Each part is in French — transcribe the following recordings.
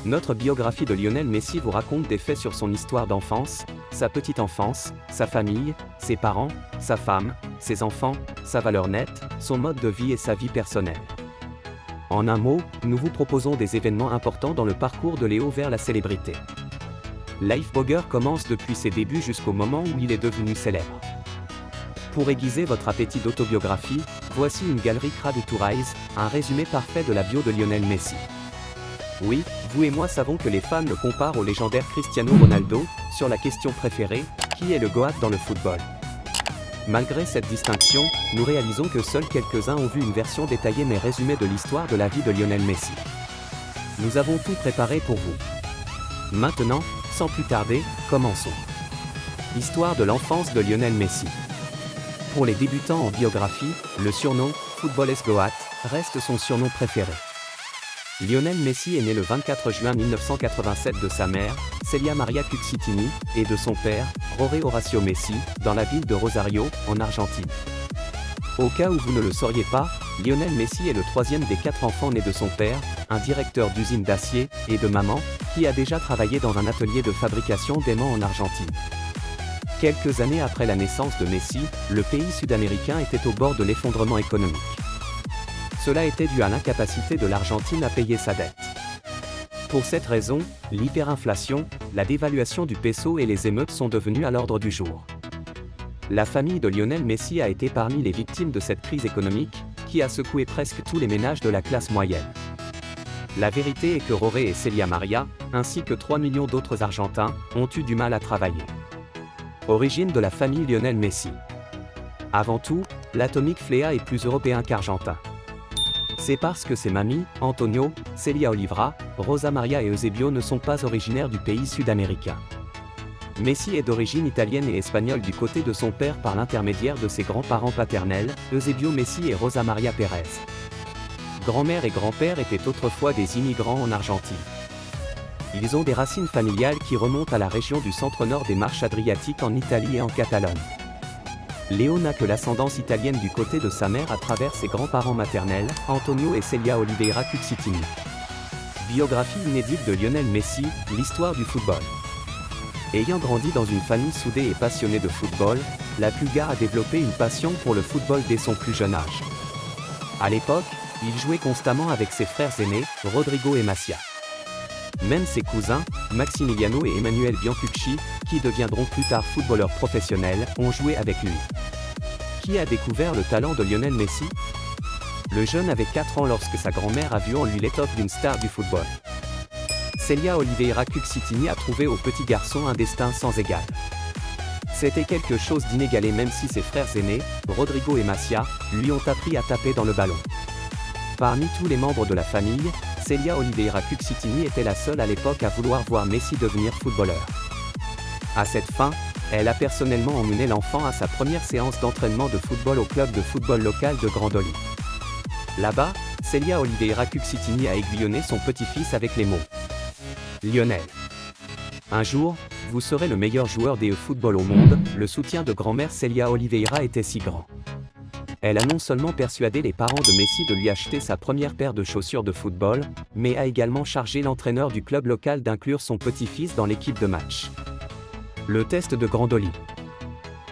Notre biographie de Lionel Messi vous raconte des faits sur son histoire d'enfance, sa petite enfance, sa famille, ses parents, sa femme, ses enfants, sa valeur nette, son mode de vie et sa vie personnelle. En un mot, nous vous proposons des événements importants dans le parcours de Léo vers la célébrité. Lifeblogger commence depuis ses débuts jusqu'au moment où il est devenu célèbre. Pour aiguiser votre appétit d'autobiographie, voici une galerie Crowd to Rise, un résumé parfait de la bio de Lionel Messi. Oui, vous et moi savons que les fans le comparent au légendaire Cristiano Ronaldo, sur la question préférée, qui est le GOAT dans le football. Malgré cette distinction, nous réalisons que seuls quelques-uns ont vu une version détaillée mais résumée de l'histoire de la vie de Lionel Messi. Nous avons tout préparé pour vous. Maintenant, sans plus tarder, commençons. Histoire de l'enfance de Lionel Messi. Pour les débutants en biographie, le surnom « Footballers GOAT » reste son surnom préféré. Lionel Messi est né le 24 juin 1987 de sa mère, Celia Maria Cuccittini, et de son père, Jorge Horacio Messi, dans la ville de Rosario, en Argentine. Au cas où vous ne le sauriez pas, Lionel Messi est le troisième des 4 enfants nés de son père, un directeur d'usine d'acier, et de maman, qui a déjà travaillé dans un atelier de fabrication d'aimants en Argentine. Quelques années après la naissance de Messi, le pays sud-américain était au bord de l'effondrement économique. Cela était dû à l'incapacité de l'Argentine à payer sa dette. Pour cette raison, l'hyperinflation, la dévaluation du peso et les émeutes sont devenues à l'ordre du jour. La famille de Lionel Messi a été parmi les victimes de cette crise économique, qui a secoué presque tous les ménages de la classe moyenne. La vérité est que Jorge et Celia Maria, ainsi que 3 millions d'autres Argentins, ont eu du mal à travailler. Origine de la famille Lionel Messi. Avant tout, l'Atomic Flea est plus européen qu'argentin. C'est parce que ses mamies, Antonio, Celia Oliveira, Rosa Maria et Eusebio ne sont pas originaires du pays sud-américain. Messi est d'origine italienne et espagnole du côté de son père par l'intermédiaire de ses grands-parents paternels, Eusebio Messi et Rosa Maria Pérez. Grand-mère et grand-père étaient autrefois des immigrants en Argentine. Ils ont des racines familiales qui remontent à la région du centre-nord des Marches Adriatiques en Italie et en Catalogne. Léo n'a que l'ascendance italienne du côté de sa mère à travers ses grands-parents maternels, Antonio et Celia Oliveira Cuccittini. Biographie inédite de Lionel Messi, l'histoire du football. Ayant grandi dans une famille soudée et passionnée de football, la Pulga a développé une passion pour le football dès son plus jeune âge. À l'époque, il jouait constamment avec ses frères aînés, Rodrigo et Macia. Même ses cousins, Maximiliano et Emanuele Biancucci, qui deviendront plus tard footballeurs professionnels, ont joué avec lui. Qui a découvert le talent de Lionel Messi? Le jeune avait 4 ans lorsque sa grand-mère a vu en lui l'étoffe d'une star du football. Celia Oliveira Cuccittini a trouvé au petit garçon un destin sans égal. C'était quelque chose d'inégalé même si ses frères aînés, Rodrigo et Macia, lui ont appris à taper dans le ballon. Parmi tous les membres de la famille, Celia Oliveira Cuccittini était la seule à l'époque à vouloir voir Messi devenir footballeur. À cette fin, elle a personnellement emmené l'enfant à sa première séance d'entraînement de football au club de football local de Grandoli. Là-bas, Celia Oliveira Cuccittini a aiguillonné son petit-fils avec les mots « Lionel. Un jour, vous serez le meilleur joueur des football au monde », le soutien de grand-mère Celia Oliveira était si grand. Elle a non seulement persuadé les parents de Messi de lui acheter sa première paire de chaussures de football, mais a également chargé l'entraîneur du club local d'inclure son petit-fils dans l'équipe de match. Le test de Grandoli.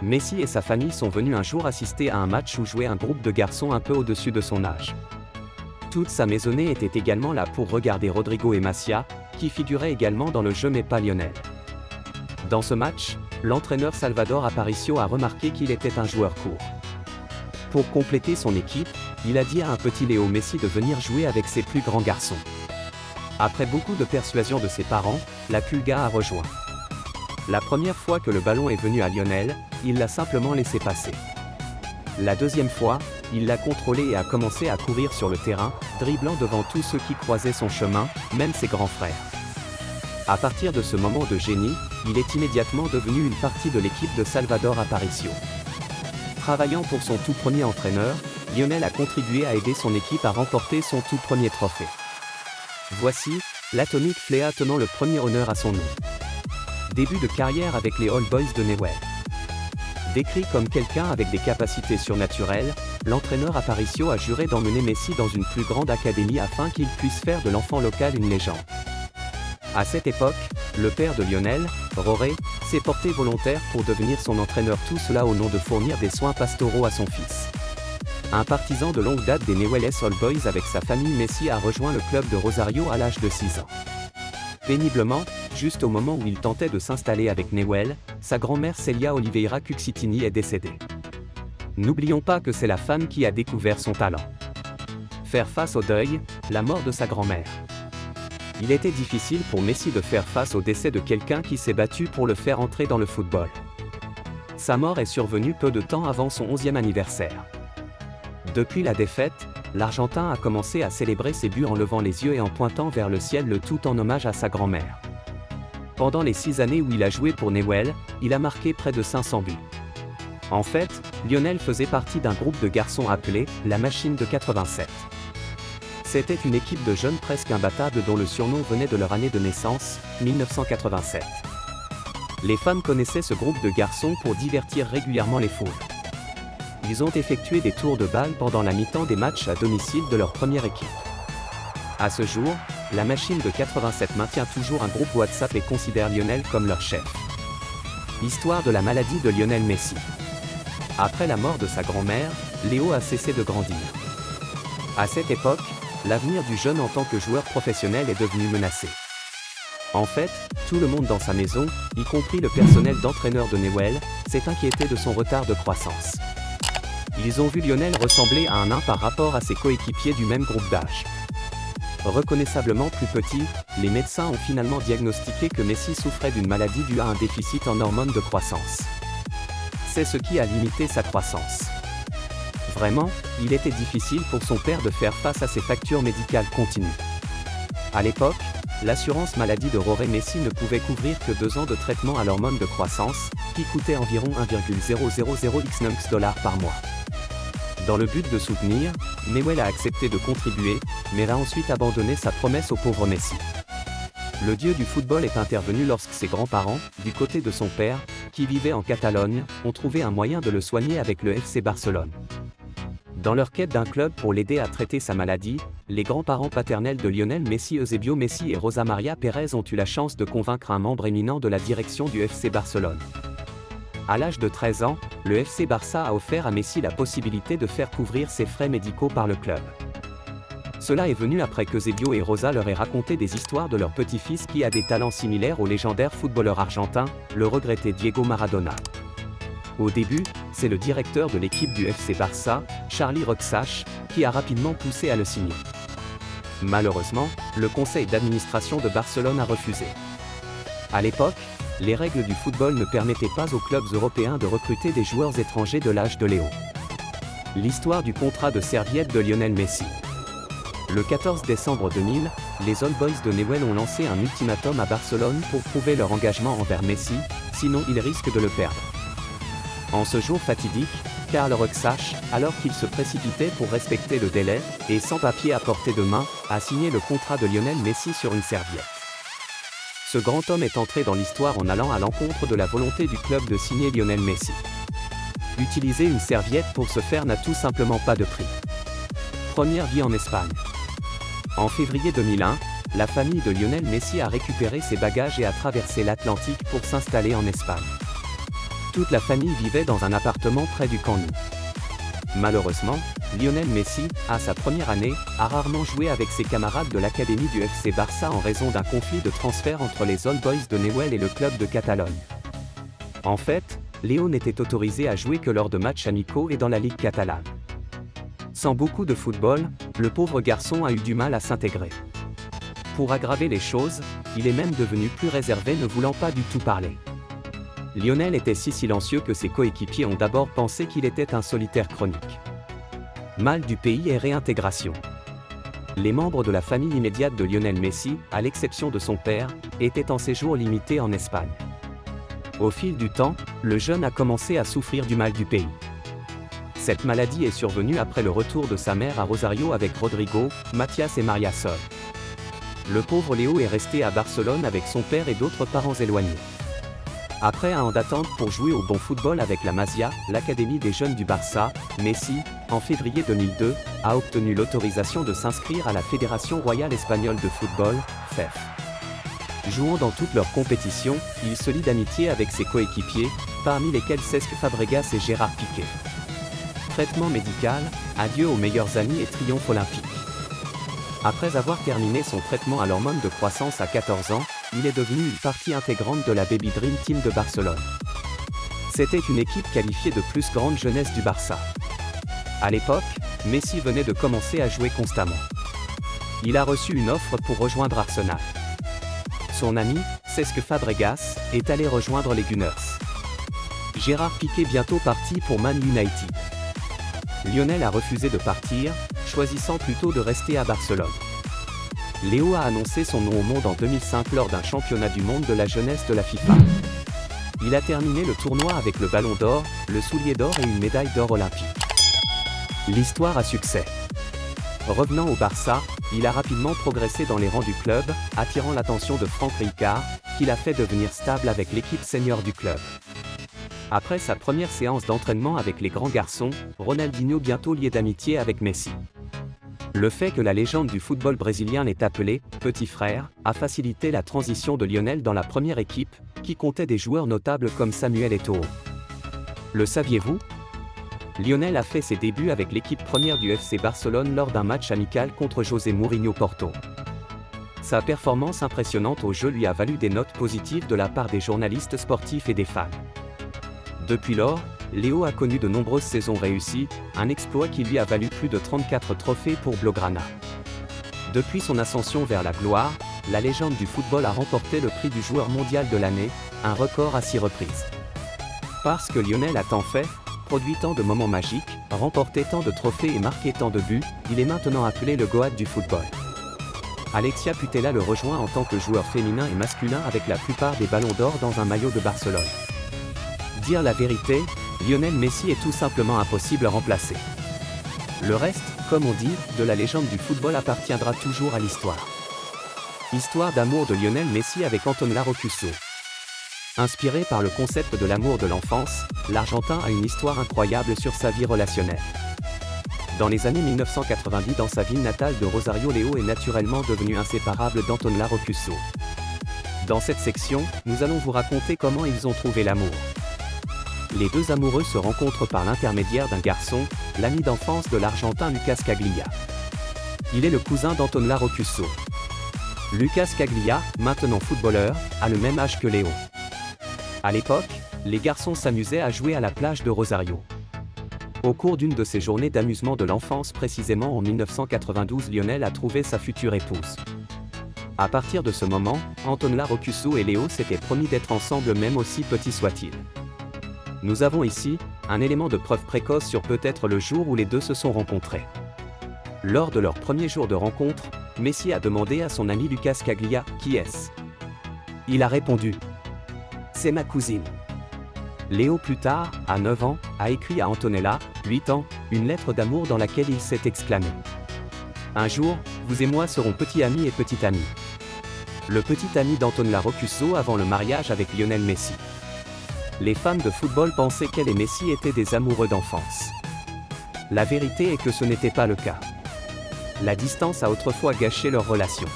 Messi et sa famille sont venus un jour assister à un match où jouait un groupe de garçons un peu au-dessus de son âge. Toute sa maisonnée était également là pour regarder Rodrigo et Macia, qui figuraient également dans le jeu mais pas Lionel. Dans ce match, l'entraîneur Salvador Aparicio a remarqué qu'il était un joueur court. Pour compléter son équipe, il a dit à un petit Léo Messi de venir jouer avec ses plus grands garçons. Après beaucoup de persuasion de ses parents, la Pulga a rejoint. La première fois que le ballon est venu à Lionel, il l'a simplement laissé passer. La deuxième fois, il l'a contrôlé et a commencé à courir sur le terrain, dribblant devant tous ceux qui croisaient son chemin, même ses grands frères. À partir de ce moment de génie, il est immédiatement devenu une partie de l'équipe de Salvador Aparicio. Travaillant pour son tout premier entraîneur, Lionel a contribué à aider son équipe à remporter son tout premier trophée. Voici, l'Atomic Flea tenant le premier honneur à son nom. Début de carrière avec les All Boys de Newell. Décrit comme quelqu'un avec des capacités surnaturelles, l'entraîneur Aparicio a juré d'emmener Messi dans une plus grande académie afin qu'il puisse faire de l'enfant local une légende. À cette époque, le père de Lionel, Roré, s'est porté volontaire pour devenir son entraîneur, tout cela au nom de fournir des soins pastoraux à son fils. Un partisan de longue date des Newell's Old Boys avec sa famille, Messi a rejoint le club de Rosario à l'âge de 6 ans. Péniblement, juste au moment où il tentait de s'installer avec Newell, sa grand-mère Celia Oliveira Cucitini est décédée. N'oublions pas que c'est la femme qui a découvert son talent. Faire face au deuil, la mort de sa grand-mère. Il était difficile pour Messi de faire face au décès de quelqu'un qui s'est battu pour le faire entrer dans le football. Sa mort est survenue peu de temps avant son 11e anniversaire. Depuis la défaite, l'Argentin a commencé à célébrer ses buts en levant les yeux et en pointant vers le ciel, le tout en hommage à sa grand-mère. Pendant les 6 années où il a joué pour Newell, il a marqué près de 500 buts. En fait, Lionel faisait partie d'un groupe de garçons appelé « La Machine de 87 ». C'était une équipe de jeunes presque imbattables dont le surnom venait de leur année de naissance, 1987. Les femmes connaissaient ce groupe de garçons pour divertir régulièrement les foules. Ils ont effectué des tours de balle pendant la mi-temps des matchs à domicile de leur première équipe. À ce jour, la Machine de 87 maintient toujours un groupe WhatsApp et considère Lionel comme leur chef. Histoire de la maladie de Lionel Messi. Après la mort de sa grand-mère, Léo a cessé de grandir. À cette époque, l'avenir du jeune en tant que joueur professionnel est devenu menacé. En fait, tout le monde dans sa maison, y compris le personnel d'entraîneur de Newell, s'est inquiété de son retard de croissance. Ils ont vu Lionel ressembler à un nain par rapport à ses coéquipiers du même groupe d'âge. Reconnaissablement plus petit, les médecins ont finalement diagnostiqué que Messi souffrait d'une maladie due à un déficit en hormones de croissance. C'est ce qui a limité sa croissance. Vraiment, il était difficile pour son père de faire face à ses factures médicales continues. À l'époque, l'assurance maladie de Roré Messi ne pouvait couvrir que 2 ans de traitement à l'hormone de croissance, qui coûtait environ 1,000 $ par mois. Dans le but de soutenir, Newell a accepté de contribuer, mais a ensuite abandonné sa promesse au pauvre Messi. Le dieu du football est intervenu lorsque ses grands-parents, du côté de son père, qui vivait en Catalogne, ont trouvé un moyen de le soigner avec le FC Barcelone. Dans leur quête d'un club pour l'aider à traiter sa maladie, les grands-parents paternels de Lionel Messi, Eusebio Messi et Rosa Maria Pérez, ont eu la chance de convaincre un membre éminent de la direction du FC Barcelone. À l'âge de 13 ans, le FC Barça a offert à Messi la possibilité de faire couvrir ses frais médicaux par le club. Cela est venu après que Eusebio et Rosa leur aient raconté des histoires de leur petit-fils qui a des talents similaires au légendaire footballeur argentin, le regretté Diego Maradona. Au début, c'est le directeur de l'équipe du FC Barça, Charlie Rexach, qui a rapidement poussé à le signer. Malheureusement, le conseil d'administration de Barcelone a refusé. À l'époque, les règles du football ne permettaient pas aux clubs européens de recruter des joueurs étrangers de l'âge de Léo. L'histoire du contrat de serviette de Lionel Messi. Le 14 décembre 2000, les Old Boys de Newell ont lancé un ultimatum à Barcelone pour prouver leur engagement envers Messi, sinon ils risquent de le perdre. En ce jour fatidique, Karl Rexach, alors qu'il se précipitait pour respecter le délai, et sans papier à portée de main, a signé le contrat de Lionel Messi sur une serviette. Ce grand homme est entré dans l'histoire en allant à l'encontre de la volonté du club de signer Lionel Messi. Utiliser une serviette pour ce faire n'a tout simplement pas de prix. Première vie en Espagne. En février 2001, la famille de Lionel Messi a récupéré ses bagages et a traversé l'Atlantique pour s'installer en Espagne. Toute la famille vivait dans un appartement près du Camp Nou. Malheureusement, Lionel Messi, à sa première année, a rarement joué avec ses camarades de l'académie du FC Barça en raison d'un conflit de transfert entre les Old Boys de Newell et le club de Catalogne. En fait, Léo n'était autorisé à jouer que lors de matchs amicaux et dans la Ligue catalane. Sans beaucoup de football, le pauvre garçon a eu du mal à s'intégrer. Pour aggraver les choses, il est même devenu plus réservé, ne voulant pas du tout parler. Lionel était si silencieux que ses coéquipiers ont d'abord pensé qu'il était un solitaire chronique. Mal du pays et réintégration. Les membres de la famille immédiate de Lionel Messi, à l'exception de son père, étaient en séjour limité en Espagne. Au fil du temps, le jeune a commencé à souffrir du mal du pays. Cette maladie est survenue après le retour de sa mère à Rosario avec Rodrigo, Mathias et Maria Sol. Le pauvre Léo est resté à Barcelone avec son père et d'autres parents éloignés. Après un an d'attente pour jouer au bon football avec la Masia, l'académie des jeunes du Barça, Messi, en février 2002, a obtenu l'autorisation de s'inscrire à la Fédération royale espagnole de football, FEF. Jouant dans toutes leurs compétitions, il se lie d'amitié avec ses coéquipiers, parmi lesquels Cesc Fabregas et Gérard Piqué. Traitement médical, adieu aux meilleurs amis et triomphe olympique. Après avoir terminé son traitement à l'hormone de croissance à 14 ans, il est devenu une partie intégrante de la Baby Dream Team de Barcelone. C'était une équipe qualifiée de plus grande jeunesse du Barça. À l'époque, Messi venait de commencer à jouer constamment. Il a reçu une offre pour rejoindre Arsenal. Son ami, Cesc Fabregas, est allé rejoindre les Gunners. Gérard Piqué bientôt parti pour Man United. Lionel a refusé de partir, choisissant plutôt de rester à Barcelone. Léo a annoncé son nom au monde en 2005 lors d'un championnat du monde de la jeunesse de la FIFA. Il a terminé le tournoi avec le ballon d'or, le soulier d'or et une médaille d'or olympique. L'histoire à succès. Revenant au Barça, il a rapidement progressé dans les rangs du club, attirant l'attention de Franck Rijkaard, qui l'a fait devenir stable avec l'équipe senior du club. Après sa première séance d'entraînement avec les grands garçons, Ronaldinho bientôt lié d'amitié avec Messi. Le fait que la légende du football brésilien l'ait appelé « petit frère » a facilité la transition de Lionel dans la première équipe, qui comptait des joueurs notables comme Samuel Eto'o. Le saviez-vous ? Lionel a fait ses débuts avec l'équipe première du FC Barcelone lors d'un match amical contre José Mourinho Porto. Sa performance impressionnante au jeu lui a valu des notes positives de la part des journalistes sportifs et des fans. Depuis lors, Léo a connu de nombreuses saisons réussies, un exploit qui lui a valu plus de 34 trophées pour Blaugrana. Depuis son ascension vers la gloire, la légende du football a remporté le prix du joueur mondial de l'année, un record à 6 reprises. Parce que Lionel a tant fait, produit tant de moments magiques, remporté tant de trophées et marqué tant de buts, il est maintenant appelé le Goat du football. Alexia Putellas le rejoint en tant que joueur féminin et masculin avec la plupart des ballons d'or dans un maillot de Barcelone. Dire la vérité, Lionel Messi est tout simplement impossible à remplacer. Le reste, comme on dit, de la légende du football appartiendra toujours à l'histoire. Histoire d'amour de Lionel Messi avec Antonella Roccuzzo. Inspiré par le concept de l'amour de l'enfance, l'Argentin a une histoire incroyable sur sa vie relationnelle. Dans les années 1990 dans sa ville natale de Rosario, Léo est naturellement devenu inséparable d'Antonella Roccuzzo. Dans cette section, nous allons vous raconter comment ils ont trouvé l'amour. Les deux amoureux se rencontrent par l'intermédiaire d'un garçon, l'ami d'enfance de l'Argentin Lucas Caglia. Il est le cousin d'Antonella Roccuzzo. Lucas Caglia, maintenant footballeur, a le même âge que Léo. À l'époque, les garçons s'amusaient à jouer à la plage de Rosario. Au cours d'une de ces journées d'amusement de l'enfance, précisément en 1992, Lionel a trouvé sa future épouse. À partir de ce moment, Antonella Roccuzzo et Léo s'étaient promis d'être ensemble même aussi petit soit-il. Nous avons ici un élément de preuve précoce sur peut-être le jour où les deux se sont rencontrés. Lors de leur premier jour de rencontre, Messi a demandé à son ami Lucas Caglia « Qui est-ce » Il a répondu « C'est ma cousine ». Léo plus tard, à 9 ans, a écrit à Antonella, 8 ans, une lettre d'amour dans laquelle il s'est exclamé « Un jour, vous et moi serons petits amis et petite amie ». Le petit ami d'Antonella Roccuzzo avant le mariage avec Lionel Messi. Les fans de football pensaient qu'elle et Messi étaient des amoureux d'enfance. La vérité est que ce n'était pas le cas. La distance a autrefois gâché leur relation.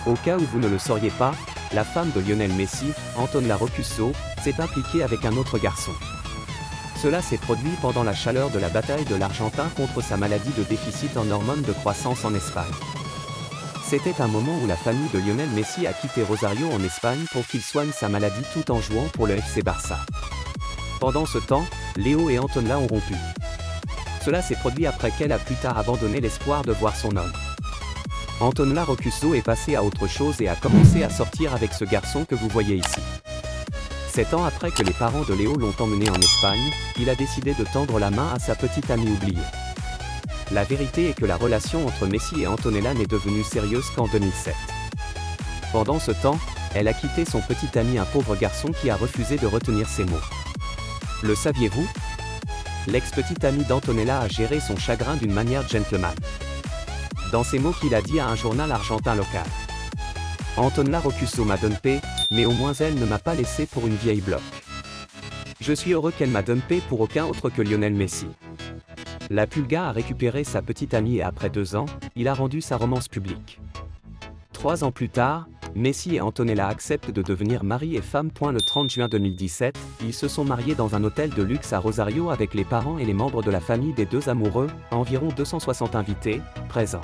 Au cas où vous ne le sauriez pas, la femme de Lionel Messi, Antonella Roccuzzo, s'est impliquée avec un autre garçon. Cela s'est produit pendant la chaleur de la bataille de l'Argentin contre sa maladie de déficit en hormones de croissance en Espagne. C'était un moment où la famille de Lionel Messi a quitté Rosario en Espagne pour qu'il soigne sa maladie tout en jouant pour le FC Barça. Pendant ce temps, Léo et Antonella ont rompu. Cela s'est produit après qu'elle a plus tard abandonné l'espoir de voir son homme. Antonella Roccuzzo est passée à autre chose et a commencé à sortir avec ce garçon que vous voyez ici. 7 ans après que les parents de Léo l'ont emmené en Espagne, il a décidé de tendre la main à sa petite amie oubliée. La vérité est que la relation entre Messi et Antonella n'est devenue sérieuse qu'en 2007. Pendant ce temps, elle a quitté son petit ami, un pauvre garçon qui a refusé de retenir ses mots. Le saviez-vous ? L'ex-petite amie d'Antonella a géré son chagrin d'une manière gentleman. Dans ces mots qu'il a dit à un journal argentin local. Antonella Roccuzzo m'a dumpé, mais au moins elle ne m'a pas laissé pour une vieille bloc. Je suis heureux qu'elle m'a dumpé pour aucun autre que Lionel Messi. La Pulga a récupéré sa petite amie et après 2 ans, il a rendu sa romance publique. 3 ans plus tard, Messi et Antonella acceptent de devenir mari et femme. Le 30 juin 2017, ils se sont mariés dans un hôtel de luxe à Rosario avec les parents et les membres de la famille des deux amoureux, environ 260 invités, présents.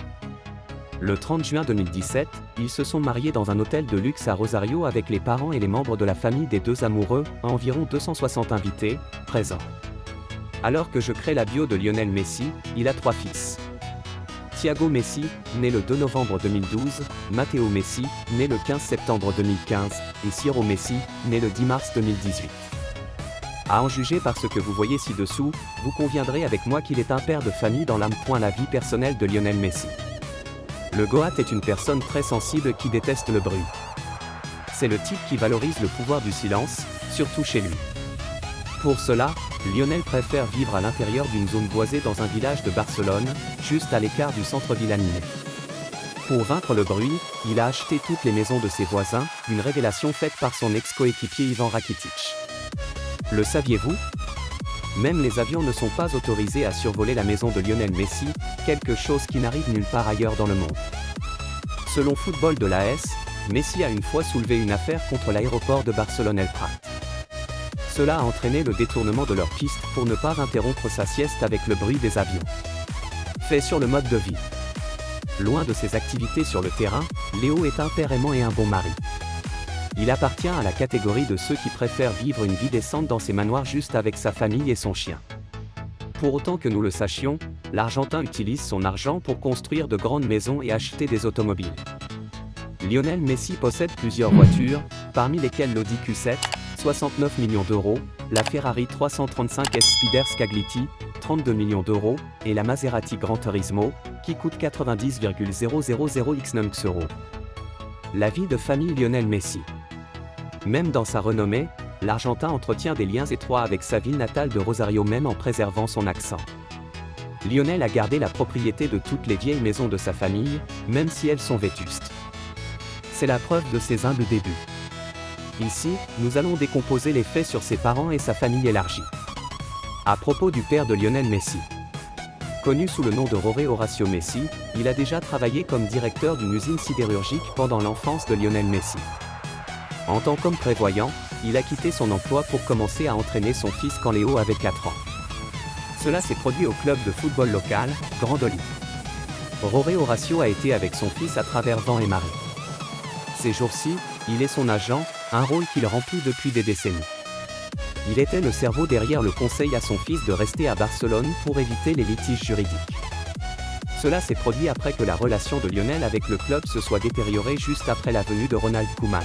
Le 30 juin 2017, ils se sont mariés dans un hôtel de luxe à Rosario avec les parents et les membres de la famille des deux amoureux, environ 260 invités, présents. Alors que je crée la bio de Lionel Messi, il a 3 fils. Thiago Messi, né le 2 novembre 2012, Matteo Messi, né le 15 septembre 2015, et Ciro Messi, né le 10 mars 2018. À en juger par ce que vous voyez ci-dessous, vous conviendrez avec moi qu'il est un père de famille dans l'âme. La vie personnelle de Lionel Messi. Le Goat est une personne très sensible qui déteste le bruit. C'est le type qui valorise le pouvoir du silence, surtout chez lui. Pour cela, Lionel préfère vivre à l'intérieur d'une zone boisée dans un village de Barcelone, juste à l'écart du centre-ville animé. Pour vaincre le bruit, il a acheté toutes les maisons de ses voisins, une révélation faite par son ex-coéquipier Ivan Rakitic. Le saviez-vous ? Même les avions ne sont pas autorisés à survoler la maison de Lionel Messi, quelque chose qui n'arrive nulle part ailleurs dans le monde. Selon Football de l'AS, Messi a une fois soulevé une affaire contre l'aéroport de Barcelone El Prat. Cela a entraîné le détournement de leur piste pour ne pas interrompre sa sieste avec le bruit des avions. Fait sur le mode de vie. Loin de ses activités sur le terrain, Léo est un père aimant et un bon mari. Il appartient à la catégorie de ceux qui préfèrent vivre une vie décente dans ses manoirs juste avec sa famille et son chien. Pour autant que nous le sachions, l'Argentin utilise son argent pour construire de grandes maisons et acheter des automobiles. Lionel Messi possède plusieurs voitures, parmi lesquelles l'Audi Q7, 69 millions d'euros, la Ferrari 335 S Spider Scaglietti, 32 millions d'euros, et la Maserati Gran Turismo, qui coûte 90,000 x euros. La vie de famille Lionel Messi. Même dans sa renommée, l'Argentin entretient des liens étroits avec sa ville natale de Rosario même en préservant son accent. Lionel a gardé la propriété de toutes les vieilles maisons de sa famille, même si elles sont vétustes. C'est la preuve de ses humbles débuts. Ici, nous allons décomposer les faits sur ses parents et sa famille élargie. À propos du père de Lionel Messi. Connu sous le nom de Jorge Horacio Messi, il a déjà travaillé comme directeur d'une usine sidérurgique pendant l'enfance de Lionel Messi. En tant qu'homme prévoyant, il a quitté son emploi pour commencer à entraîner son fils quand Léo avait 4 ans. Cela s'est produit au club de football local, Grandoli. Jorge Horacio a été avec son fils à travers vent et marée. Ces jours-ci, il est son agent, un rôle qu'il remplit depuis des décennies. Il était le cerveau derrière le conseil à son fils de rester à Barcelone pour éviter les litiges juridiques. Cela s'est produit après que la relation de Lionel avec le club se soit détériorée juste après la venue de Ronald Koeman.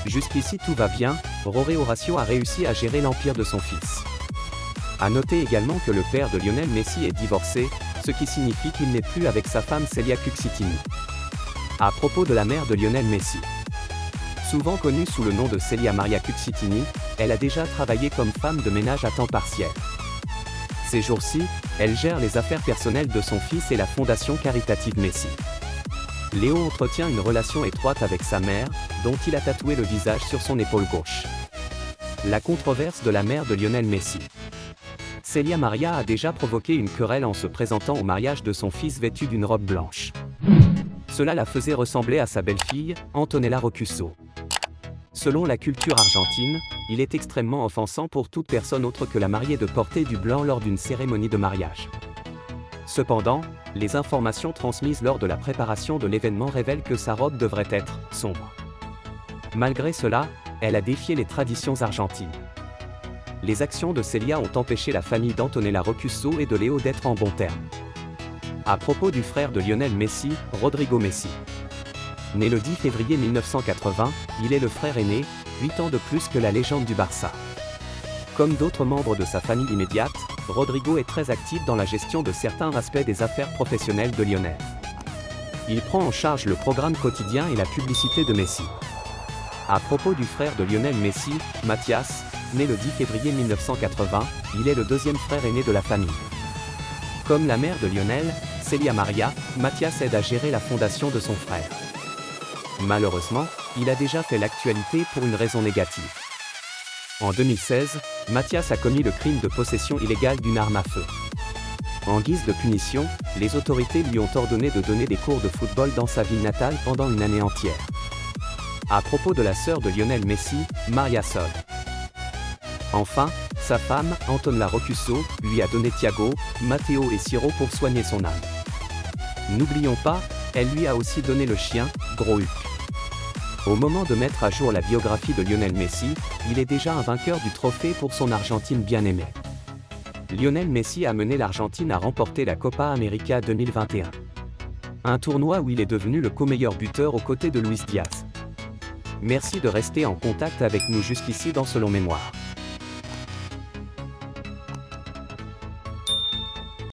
Jusqu'ici tout va bien, Jorge Horacio a réussi à gérer l'empire de son fils. À noter également que le père de Lionel Messi est divorcé, ce qui signifie qu'il n'est plus avec sa femme Celia Cuccittini. À propos de la mère de Lionel Messi. Souvent connue sous le nom de Celia Maria Cuccittini, elle a déjà travaillé comme femme de ménage à temps partiel. Ces jours-ci, elle gère les affaires personnelles de son fils et la fondation caritative Messi. Léo entretient une relation étroite avec sa mère, dont il a tatoué le visage sur son épaule gauche. La controverse de la mère de Lionel Messi. Celia Maria a déjà provoqué une querelle en se présentant au mariage de son fils vêtu d'une robe blanche. Cela la faisait ressembler à sa belle-fille, Antonella Roccuzzo. Selon la culture argentine, il est extrêmement offensant pour toute personne autre que la mariée de porter du blanc lors d'une cérémonie de mariage. Cependant, les informations transmises lors de la préparation de l'événement révèlent que sa robe devrait être sombre. Malgré cela, elle a défié les traditions argentines. Les actions de Celia ont empêché la famille d'Antonella Roccuzzo et de Léo d'être en bons termes. À propos du frère de Lionel Messi, Rodrigo Messi. Né le 10 février 1980, il est le frère aîné, 8 ans de plus que la légende du Barça. Comme d'autres membres de sa famille immédiate, Rodrigo est très actif dans la gestion de certains aspects des affaires professionnelles de Lionel. Il prend en charge le programme quotidien et la publicité de Messi. À propos du frère de Lionel Messi, Mathias, né le 10 février 1980, il est le deuxième frère aîné de la famille. Comme la mère de Lionel, Celia Maria, Mathias aide à gérer la fondation de son frère. Malheureusement, il a déjà fait l'actualité pour une raison négative. En 2016, Mathias a commis le crime de possession illégale d'une arme à feu. En guise de punition, les autorités lui ont ordonné de donner des cours de football dans sa ville natale pendant une année entière. À propos de la sœur de Lionel Messi, Maria Sol. Enfin, sa femme, Antonella Roccuzzo, lui a donné Thiago, Matteo et Ciro pour soigner son âme. N'oublions pas, elle lui a aussi donné le chien, Gros Huck. Au moment de mettre à jour la biographie de Lionel Messi, il est déjà un vainqueur du trophée pour son Argentine bien-aimée. Lionel Messi a mené l'Argentine à remporter la Copa América 2021. Un tournoi où il est devenu le co-meilleur buteur aux côtés de Luis Diaz. Merci de rester en contact avec nous jusqu'ici dans Selon Mémoire.